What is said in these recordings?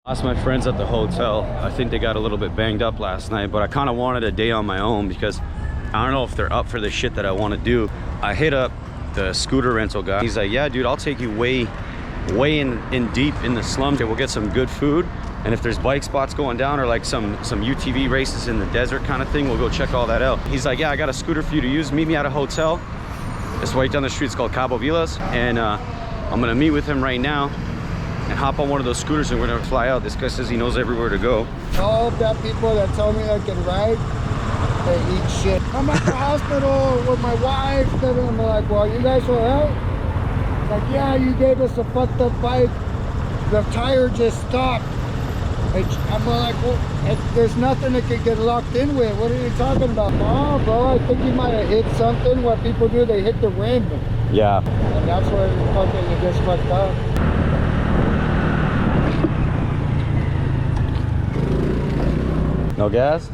Lost my friends at the hotel. I think they got a little bit banged up last night, but I kind of wanted a day on my own because I don't know if they're up for the shit that I want to do. I hit up the scooter rental guy. He's like, yeah, dude, I'll take you way in deep in the slums. We'll get some good food. And if there's bike spots going down or like some UTV races in the desert kind of thing, we'll go check all that out. He's like, yeah, I got a scooter for you to use. Meet me at a hotel. It's right down the street. It's called Cabo Villas. And I'm gonna meet with him right now and hop on one of those scooters and we're gonna fly out. This guy says he knows everywhere to go. All of that people that tell me I can ride, they eat shit. I'm at the hospital with my wife, and I'm like, well, you guys will help? Like, yeah, you gave us a fucked up bike. The tire just stopped. I'm like, well, there's nothing that could get locked in with. What are you talking about? Oh, bro, I think you might have hit something. What people do, they hit the rim. Yeah. And that's where it gets fucked up. No gas?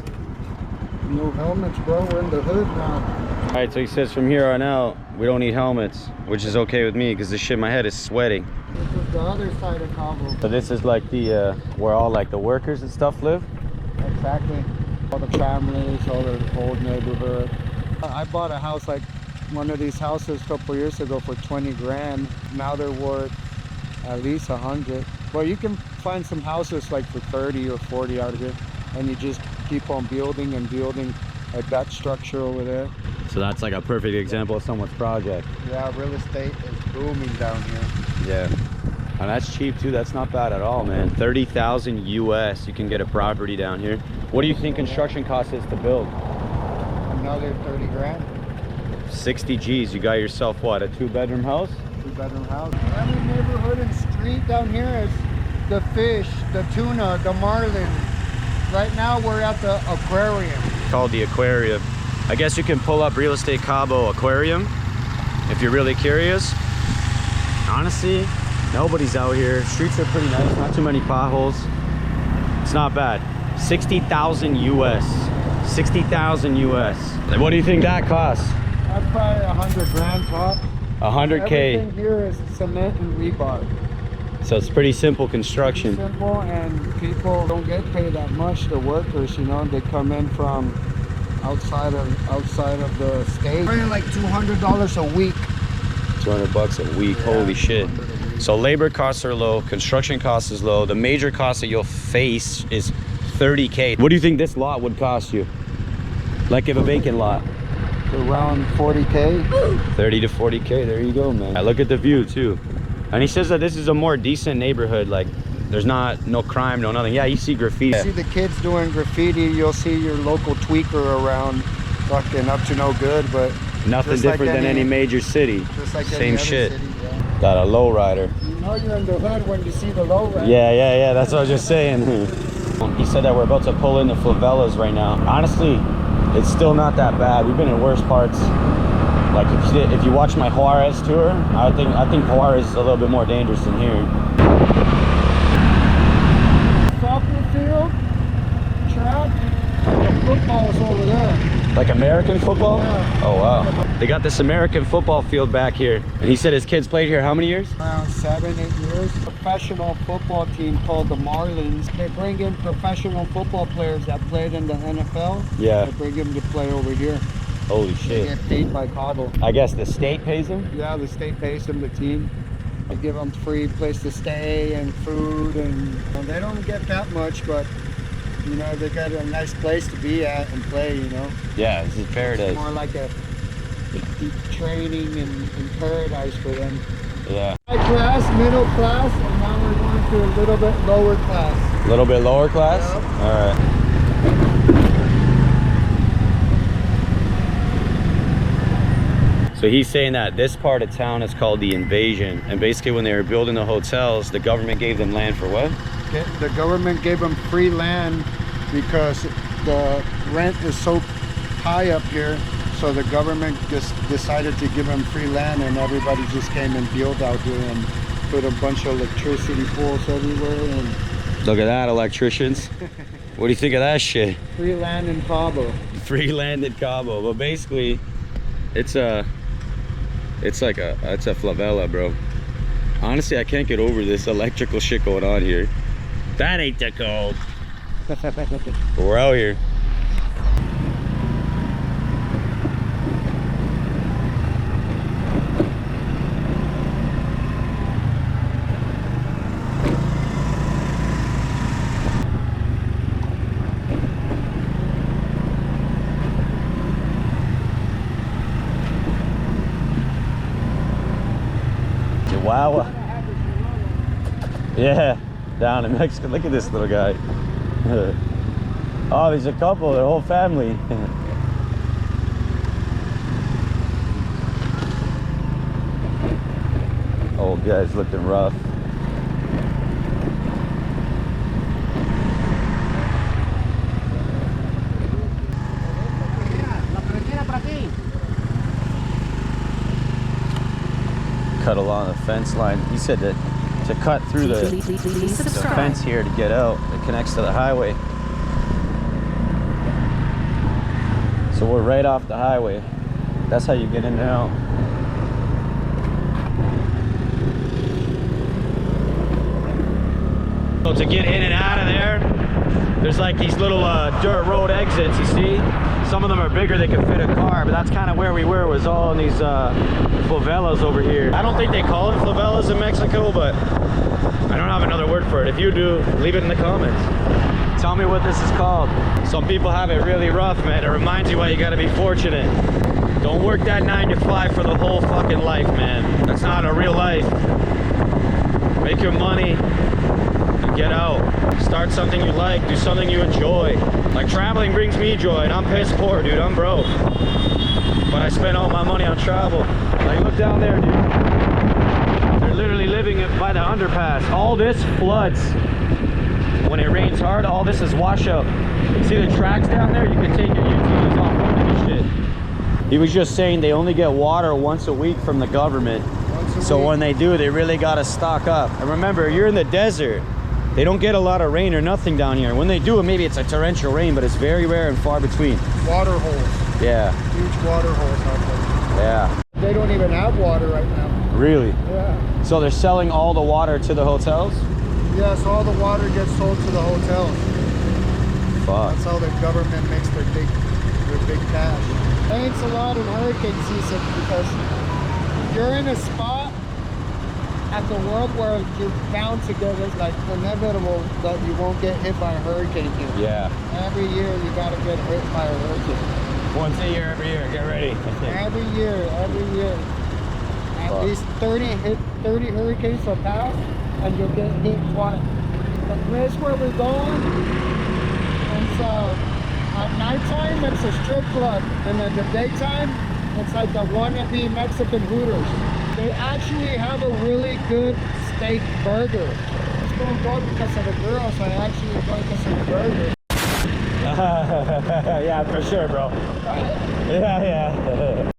No helmets, bro. We're in the hood now. All right, so he says from here on out, we don't need helmets, which is okay with me because this shit in my head is sweating. This is the other side of Cabo. So this is like the, where all like the workers and stuff live? Exactly. All the families, all the old neighborhood. I bought a house, like one of these houses a couple years ago for 20 grand. Now they're worth at least 100. Well, you can find some houses like for 30 or 40 out of here. And you just keep on building and building like that structure over there. So that's like a perfect example of someone's project. Yeah, real estate is booming down here. Yeah. And that's cheap too. That's not bad at all, man. 30,000 US, you can get a property down here. What do you think construction cost is to build? Another 30 grand. 60 G's, you got yourself what, a 2-bedroom house? 2-bedroom house. Every neighborhood and street down here is the fish, the tuna, the marlin. Right now we're at the Aquarium. Called the Aquarium. I guess you can pull up Real Estate Cabo Aquarium if you're really curious. Honestly, nobody's out here. Streets are pretty nice, not too many potholes. It's not bad. 60,000 US. 60,000 US. What do you think that costs? That's probably 100 grand top. 100K. Everything here is cement and rebar. So it's pretty simple construction. Pretty simple, and people don't get paid that much. The workers, you know, they come in from outside of the state. They're like $200 a week. 200 bucks a week. Yeah, holy shit. So labor costs are low, construction costs is low. The major cost that you'll face is 30K. What do you think this lot would cost you? Like if a vacant lot? Around 40K. 30 to 40K, there you go, man. I look at the view too. And he says that this is a more decent neighborhood. Like there's no crime, no nothing. Yeah, you see graffiti. You see the kids doing graffiti. You'll see your local tweaker around fucking up to no good, but nothing different like than any major city. Just like same shit. City, yeah. Got a lowrider. You know you're in the hood when you see the lowrider. Yeah. That's what I was just saying. He said that we're about to pull in the favelas right now. Honestly, it's still not that bad. We've been in worse parts. Like if you watch my Juarez tour, I think Juarez is a little bit more dangerous than here. Soccer field, track, the football is over there. Like American football? Yeah. Oh wow. They got this American football field back here. And he said his kids played here how many years? Around 7-8 years. Professional football team called the Marlins. They bring in professional football players that played in the NFL. Yeah. They bring them to play over here. Holy shit. They get paid by Cabo. I guess the state pays them? Yeah, the state pays them, the team. They give them free place to stay and food, and they don't get that much, but you know, they got a nice place to be at and play, you know. Yeah, this is paradise. It's more like a deep training and paradise for them. Yeah. High class, middle class, and now we're going to a little bit lower class. A little bit lower class? Yep. All right. So he's saying that this part of town is called the Invasion, and basically when they were building the hotels, the government gave them land for what? The government gave them free land because the rent is so high up here, so the government just decided to give them free land, and everybody just came and built out here and put a bunch of electricity poles everywhere. And look at that, electricians. What do you think of that shit? Free land in Cabo. Free land in Cabo. But basically, it's a favela, bro. Honestly, I can't get over this electrical shit going on here. That ain't that cold. We're out here. Wow. Yeah, down in Mexico. Look at this little guy. Oh, there's a couple, their whole family. Old guy's looking rough. Cut along the fence line. He said that to cut through the fence here to get out, it connects to the highway. So we're right off the highway. That's how you get in and out. So to get in and out of there, there's like these little dirt road exits, you see? Some of them are bigger, they can fit a car, but that's kind of where we were, was all in these favelas over here. I don't think they call it favelas in Mexico, but I don't have another word for it. If you do, leave it in the comments. Tell me what this is called. Some people have it really rough, man. It reminds you why you gotta be fortunate. Don't work that 9 to 5 for the whole fucking life, man. That's not a real life. Make your money and get out. Start something you like, do something you enjoy. Like traveling brings me joy, and I'm piss poor, dude. I'm broke. But I spend all my money on travel. Like, look down there, dude. They're literally living by the underpass. All this floods. When it rains hard, all this is washout. See the tracks down there? You can take your utilities off and shit. He was just saying they only get water once a week from the government. So when they do, they really gotta stock up. And remember, you're in the desert. They don't get a lot of rain or nothing down here. When they do, maybe it's a torrential rain, but it's very rare and far between. Water holes. Yeah. Huge water holes out there. Yeah. They don't even have water right now. Really? Yeah. So they're selling all the water to the hotels? Yes, all the water gets sold to the hotels. Fuck. That's how the government makes their big cash. Thanks a lot in hurricane season, because you're in a spot at the world where you're bound to get it, like inevitable that you won't get hit by a hurricane here. Yeah. Every year you gotta get hit by a hurricane. Once a year, every year. Get ready. Every year. At least 30 hurricanes will pass, and you'll get hit twice. The place where we're going, it's at nighttime it's a strip club, and at the daytime it's like the wannabe Mexican Hooters. They actually have a really good steak burger. It's going to go because of the girls. I actually go because of the burger. Yeah, for sure, bro. Yeah.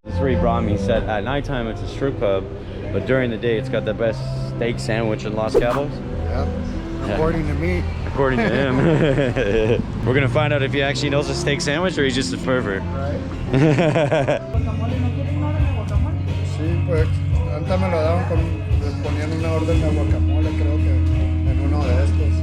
This is where he brought me. He said at nighttime it's a strip club, but during the day it's got the best steak sandwich in Los Cabos. Yeah, according to me. According to him. We're gonna find out if he actually knows a steak sandwich or he's just a pervert. Right. Sí, pues antes me lo daban ponían una orden de guacamole, creo que en uno de estos.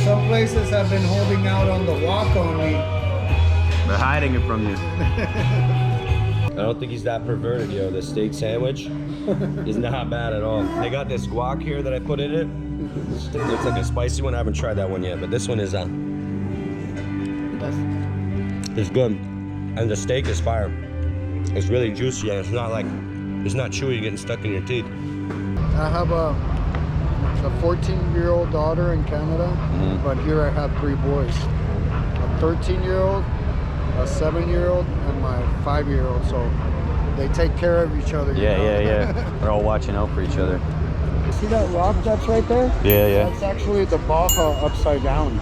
Some places have been holding out on the walk only. They're hiding it from you. I don't think he's that perverted, yo. The steak sandwich is not bad at all. They got this guac here that I put in it. It looks like a spicy one. I haven't tried that one yet, but this one is it's good. And the steak is fire. It's really juicy, and it's not chewy, getting stuck in your teeth. I have a 14-year-old daughter in Canada, but here I have 3 boys. A 13-year-old, a 7-year-old, and my 5-year-old. So they take care of each other. Yeah. We're all watching out for each other. See that rock that's right there? Yeah. That's actually the Baja upside down.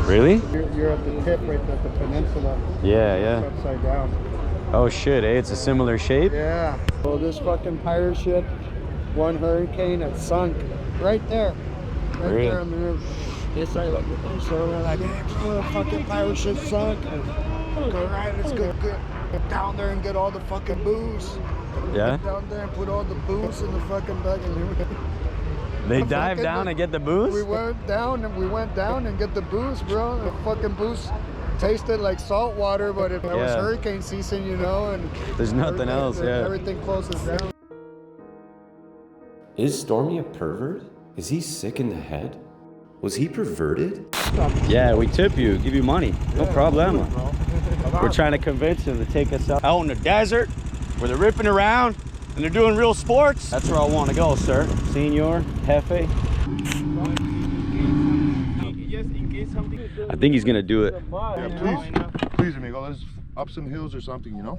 Really? You're at the tip, right at the peninsula. Yeah. It's upside down. Oh shit, it's a similar shape? Yeah. So this fucking pirate ship, one hurricane, it sunk right there. Right really? there. I mean, it's like, so we're like, the fucking pirate ship sunk. And go right, let's go get down there and get all the fucking booze. Yeah? Get down there and put all the booze in the fucking bag and everything. They dive down and get the booze? We went down and get the booze, bro. The fucking booze tasted like salt water, but it was hurricane season, you know, and there's nothing else, everything closes down. Is Stormy a pervert? Is he sick in the head? Was he perverted? Yeah, we tip you, give you money. No problema. We're trying to convince him to take us out in the desert where they're ripping around and they're doing real sports. That's where I want to go, sir. Senor, Jefe. I think he's gonna do it. Yeah, please, amigo. Let's up some hills or something, you know?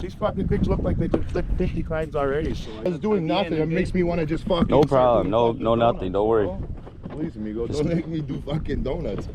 These fucking pigs look like they've been flipped 50 times already. So it's doing nothing. It makes me want to just fucking. No problem. No nothing. Don't worry. Please, amigo. Don't make me do fucking donuts.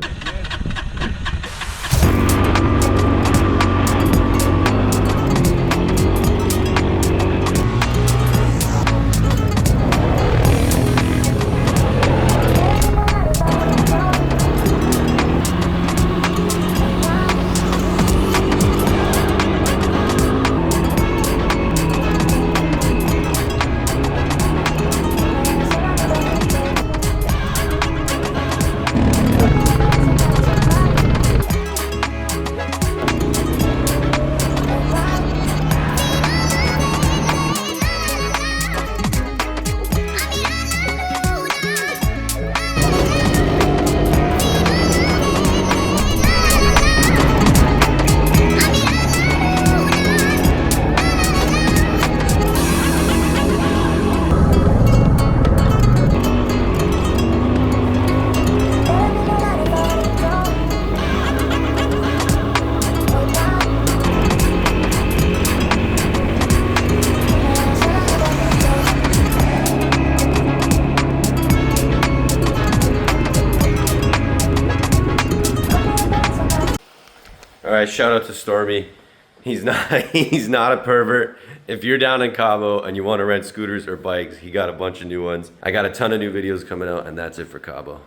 All right, shout out to Stormy. He's not a pervert. If you're down in Cabo and you want to rent scooters or bikes, he got a bunch of new ones. I got a ton of new videos coming out, and that's it for Cabo.